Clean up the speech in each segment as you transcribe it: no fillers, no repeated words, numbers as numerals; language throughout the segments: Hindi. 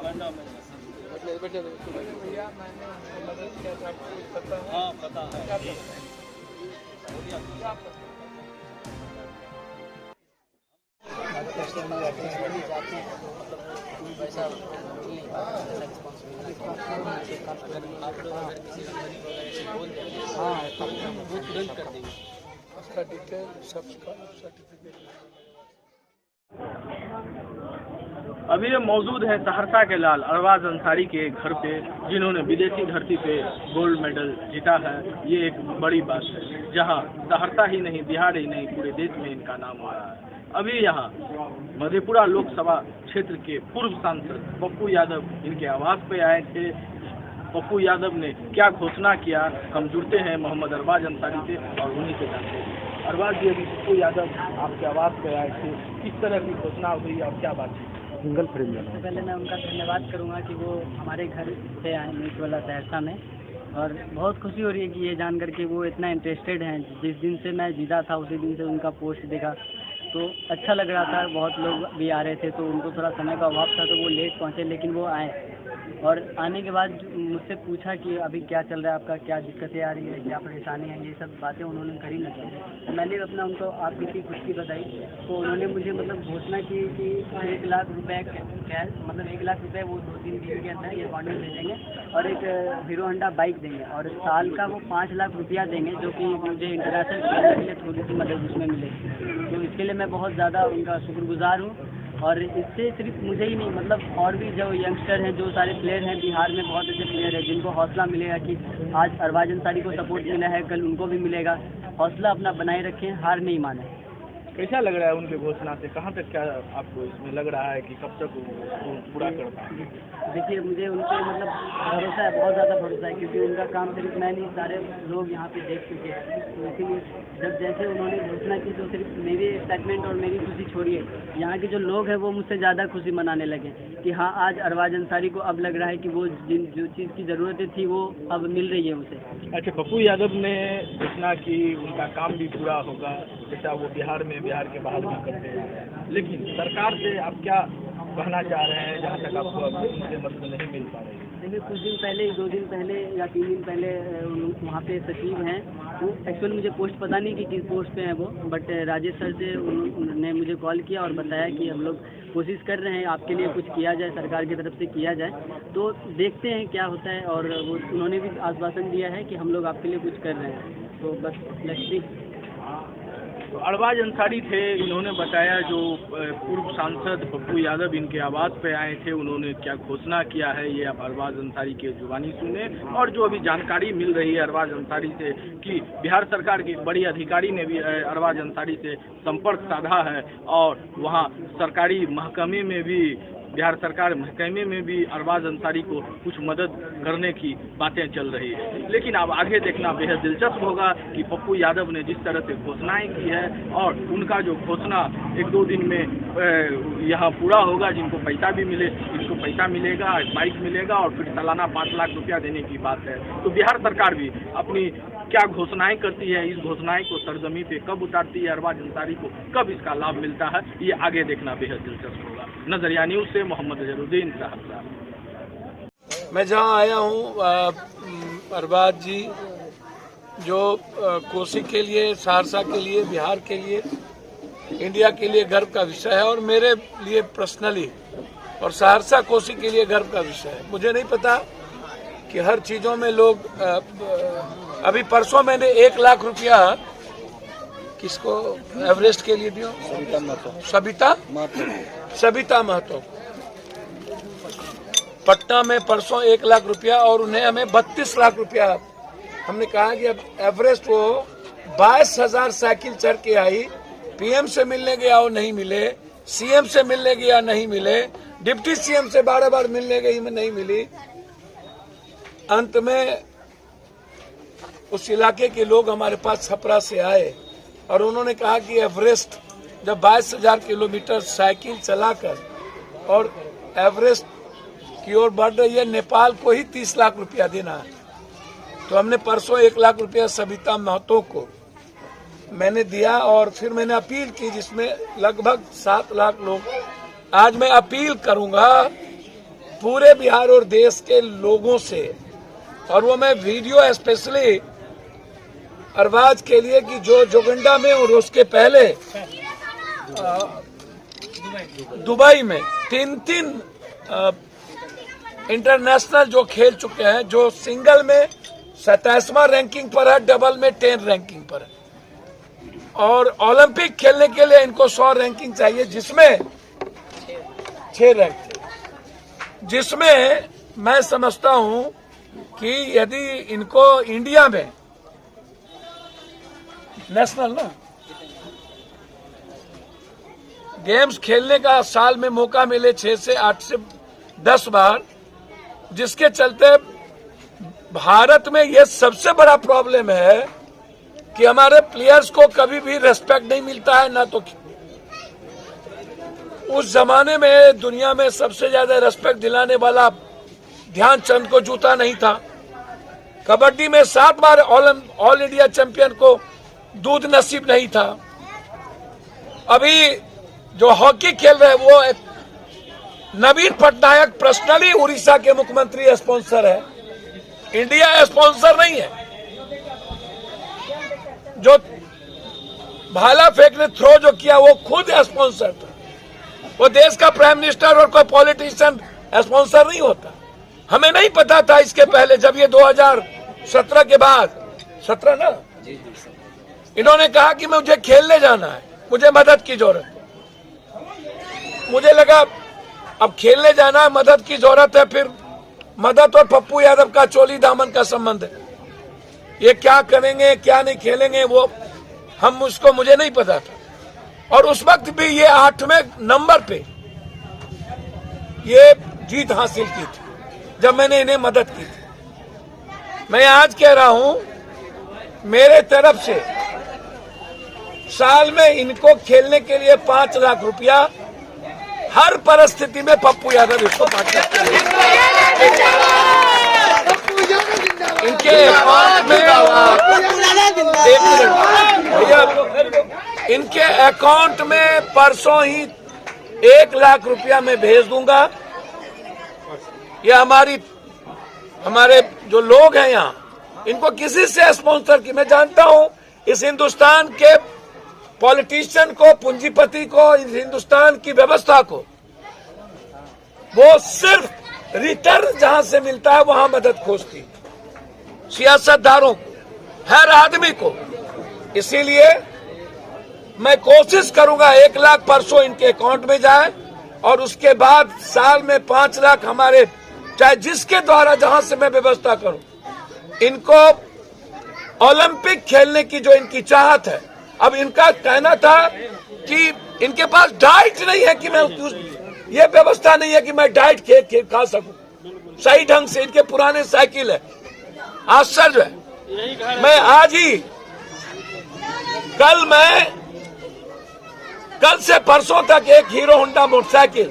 भैया मैंने मदद किया था, आपको पता है? हाँ पता है। पैसा आप लोग अगर किसी कंपनी को अगर ऐसे बोल दें तो वो तुरंत कर देंगे। उसका डिटेल सबका सर्टिफिकेट। अभी ये मौजूद है सहरसा के लाल अरबाज अंसारी के घर पे, जिन्होंने विदेशी धरती पे गोल्ड मेडल जीता है। ये एक बड़ी बात है, जहां सहरसा ही नहीं, बिहार ही नहीं, पूरे देश में इनका नाम हो रहा है। अभी यहाँ मधेपुरा लोकसभा क्षेत्र के पूर्व सांसद पप्पू यादव इनके आवास पे आए थे। पप्पू यादव ने क्या घोषणा किया, हम जुड़ते हैं मोहम्मद अरबाज अंसारी से और उन्हीं से जानते हैं। अरबाज जी, अभी पप्पू यादव आपके आवास पे आए थे, किस तरह की घोषणा हुई और क्या बात है? Single frame. सबसे पहले मैं उनका धन्यवाद करूंगा कि वो हमारे घर से आए मीट वाला सहरसा में, और बहुत खुशी हो रही है कि ये जान करके वो इतना इंटरेस्टेड हैं। जिस दिन से मैं जीता था उसी दिन से उनका पोस्ट देखा तो अच्छा लग रहा था। बहुत लोग भी आ रहे थे तो उनको थोड़ा समय का अभाव था तो वो लेट पहुँचे, लेकिन वो आए और आने के बाद मुझसे पूछा कि अभी क्या चल रहा है आपका, क्या दिक्कतें आ रही है, क्या परेशानी है, ये सब बातें उन्होंने करी ना। तो मैंने अपना उनको आपकी की खुद की बताई तो उन्होंने मुझे घोषणा की कि 1 लाख रुपए कैश, 1 लाख रुपए वो 2-3 दिन के अंदर ये बॉन्ड दे देंगे और एक हीरो होंडा बाइक देंगे और साल का वो 5 लाख रुपया देंगे, जो कि मुझे इंटरनेशनल खेलने के लिए थोड़ी सी मदद उसमें मिलेगी। तो इसके लिए मैं बहुत ज़्यादा उनका शुक्रगुजार हूँ। और इससे सिर्फ मुझे ही नहीं, और भी जो यंगस्टर हैं, जो सारे प्लेयर हैं बिहार में, बहुत अच्छे प्लेयर हैं जिनको हौसला मिलेगा कि आज अरबाज अंसारी को सपोर्ट मिला है, कल उनको भी मिलेगा। हौसला अपना बनाए रखें, हार नहीं माने। कैसा लग रहा है उनके घोषणा से? कहाँ तक क्या आपको इसमें लग रहा है कि कब तक वो पूरा कर पाएंगे? देखिए, मुझे उनके भरोसा है, बहुत ज़्यादा भरोसा है, क्योंकि उनका काम सिर्फ मैं नहीं, सारे लोग यहाँ पे देख चुके हैं। तो इसीलिए जब जैसे उन्होंने घोषणा की तो सिर्फ मेरी एक्साइटमेंट और मेरी खुशी छोड़िए, यहाँ के जो लोग हैं वो मुझसे ज़्यादा खुशी मनाने लगे कि हाँ, आज अरबाज अंसारी को अब लग रहा है कि वो जो चीज़ की ज़रूरतें थी वो अब मिल रही है उसे। अच्छा, पप्पू यादव ने घोषणा की उनका काम भी पूरा होगा, जैसा वो बिहार में, बिहार के बाहर भी करते हैं, लेकिन सरकार से आप क्या कहना चाह रहे हैं जहाँ तक आपको उनसे मदद नहीं मिल पा रही है? देखिए, कुछ दिन पहले, 2 दिन पहले या 3 दिन पहले वहाँ पे सचिव हैं, वो एक्चुअली मुझे पोस्ट पता नहीं कि किस पोस्ट पे हैं वो, बट राजेश सर से उन्होंने मुझे कॉल किया और बताया कि हम लोग कोशिश कर रहे हैं आपके लिए कुछ किया जाए, सरकार की तरफ से किया जाए। तो देखते हैं क्या होता है, और वो उन्होंने भी आश्वासन दिया है कि हम लोग आपके लिए कुछ कर रहे हैं। तो बस लेट्स सी। तो अरबाज अंसारी थे, इन्होंने बताया जो पूर्व सांसद पप्पू यादव इनके आवास पे आए थे, उन्होंने क्या घोषणा किया है ये आप अरबाज अंसारी के जुबानी सुने। और जो अभी जानकारी मिल रही है अरबाज अंसारी से कि बिहार सरकार के एक बड़ी अधिकारी ने भी अरबाज अंसारी से संपर्क साधा है और वहाँ सरकारी महकमे में भी, बिहार सरकार महकमे में भी अरबाज अंसारी को कुछ मदद करने की बातें चल रही है। लेकिन अब आगे देखना बेहद दिलचस्प होगा कि पप्पू यादव ने जिस तरह से घोषणाएं की है और उनका जो घोषणा 1-2 दिन में यहाँ पूरा होगा, जिनको पैसा भी मिले, जिनको पैसा मिलेगा, बाइक मिलेगा और फिर सालाना 5 लाख रुपया देने की बात है। तो बिहार सरकार भी अपनी क्या घोषणाएं करती है, इस घोषणाएं को सरजमी पे कब उतारती है, अरबाज अंसारी को कब इसका लाभ मिलता है, ये आगे देखना बेहद दिलचस्प होगा। नजरिया न्यूज से मोहम्मद जरूद्दीन सहरसा। मैं जहाँ आया हूँ, अरबाज जी जो कोसी के लिए, सहरसा के लिए, बिहार के लिए, इंडिया के लिए गर्व का विषय है और मेरे लिए पर्सनली और सहरसा कोसी के लिए गर्व का विषय है। मुझे नहीं पता कि हर चीज़ों में लोग अभी परसों मैंने 1 लाख रुपया किसको एवरेस्ट के लिए दिया? सबिता महतो पटना में परसों 1 लाख रुपया, और उन्हें हमें 32 लाख रुपया। हमने कहा कि अब एवरेस्ट वो 22,000 साइकिल चढ़ के आई, पीएम से मिलने गया और नहीं मिले, सीएम से मिलने गया नहीं मिले, डिप्टी सीएम से 12 बार मिलने गई में नहीं मिली। अंत में उस इलाके के लोग हमारे पास छपरा से आए और उन्होंने कहा कि एवरेस्ट जब 22,000 किलोमीटर साइकिल चलाकर और एवरेस्ट की ओर बढ़ रही है, नेपाल को ही 30 लाख रुपया देना है। तो हमने परसों 1 लाख रुपया सबिता महतो को मैंने दिया और फिर मैंने अपील की, जिसमें लगभग 7 लाख लोग। आज मैं अपील करूंगा पूरे बिहार और देश के लोगों से, और वो मैं वीडियो स्पेशली अरबाज के लिए कि जो जोगिंडा में और उसके पहले दुबई में 3 इंटरनेशनल जो खेल चुके हैं, जो सिंगल में 27वां रैंकिंग पर है, डबल में 10 रैंकिंग पर है, और ओलंपिक खेलने के लिए इनको 100 रैंकिंग चाहिए, जिसमें 6 रैंक, जिसमें मैं समझता हूं कि यदि इनको इंडिया में नेशनल गेम्स खेलने का साल में मौका मिले 6 से 8 से 10 बार, जिसके चलते भारत में ये सबसे बड़ा प्रॉब्लम है कि हमारे प्लेयर्स को कभी भी रेस्पेक्ट नहीं मिलता है। ना तो उस जमाने में दुनिया में सबसे ज्यादा रेस्पेक्ट दिलाने वाला ध्यानचंद को जूता नहीं था। कबड्डी में 7 बार ऑल इंडिया चैंपियन को दूध नसीब नहीं था। अभी जो हॉकी खेल रहे हैं वो नवीन पटनायक पर्सनली उड़ीसा के मुख्यमंत्री स्पॉन्सर है, इंडिया स्पॉन्सर नहीं है। जो भाला फेंकने थ्रो जो किया वो खुद स्पॉन्सर था। वो देश का प्राइम मिनिस्टर और कोई पॉलिटिशियन स्पॉन्सर नहीं होता। हमें नहीं पता था इसके पहले, जब ये 2017 के बाद 17 ना इन्होंने कहा कि मुझे खेलने जाना है, मुझे मदद की जरूरत है। मुझे लगा अब खेलने जाना है, मदद की जरूरत है, फिर मदद और पप्पू यादव का चोली दामन का संबंध है। ये क्या करेंगे क्या नहीं खेलेंगे वो मुझे नहीं पता था। और उस वक्त भी ये 8वें नंबर पे ये जीत हासिल की थी जब मैंने इन्हें मदद की थी। मैं आज कह रहा हूं, मेरे तरफ से साल में इनको खेलने के लिए 5 लाख रुपया हर परिस्थिति में पप्पू यादव इसको पार्टनर इनके अकाउंट में भैया इनके अकाउंट में परसों ही 1 लाख रुपया मैं भेज दूंगा। ये हमारे जो लोग हैं यहाँ, इनको किसी से स्पॉन्सर की, मैं जानता हूं इस हिंदुस्तान के पॉलिटिशियन को, पूंजीपति को, इस हिंदुस्तान की व्यवस्था को, वो सिर्फ रिटर्न जहां से मिलता है वहां मदद खोजती, सियासतदारों को, हर आदमी को। इसीलिए मैं कोशिश करूंगा 1 लाख परसों इनके अकाउंट में जाए, और उसके बाद साल में 5 लाख हमारे, चाहे जिसके द्वारा जहां से मैं व्यवस्था करूं, इनको ओलंपिक खेलने की जो इनकी चाहत है। अब इनका कहना था कि इनके पास डाइट नहीं है, कि मैं ये व्यवस्था नहीं है कि मैं डाइट खा सकूं सही ढंग से। इनके पुराने साइकिल है, आश्चर्य है। मैं आज ही कल से परसों तक एक हीरो होंडा मोटरसाइकिल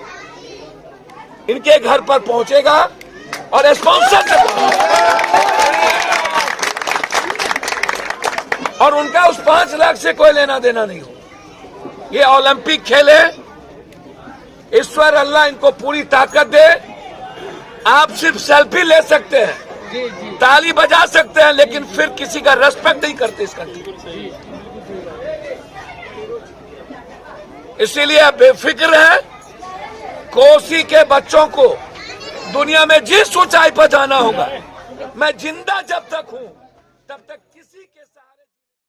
इनके घर पर पहुंचेगा और स्पॉन्सर से और उनका उस 5 लाख से कोई लेना देना नहीं हो। ये ओलंपिक खेले, ईश्वर अल्लाह इनको पूरी ताकत दे। आप सिर्फ सेल्फी ले सकते हैं, ताली बजा सकते हैं, लेकिन फिर किसी का रेस्पेक्ट नहीं करते इस कंट्री। इसीलिए बेफिक्र है, कोसी के बच्चों को दुनिया में जिस ऊंचाई पर जाना होगा, मैं जिंदा जब तक हूं तब तक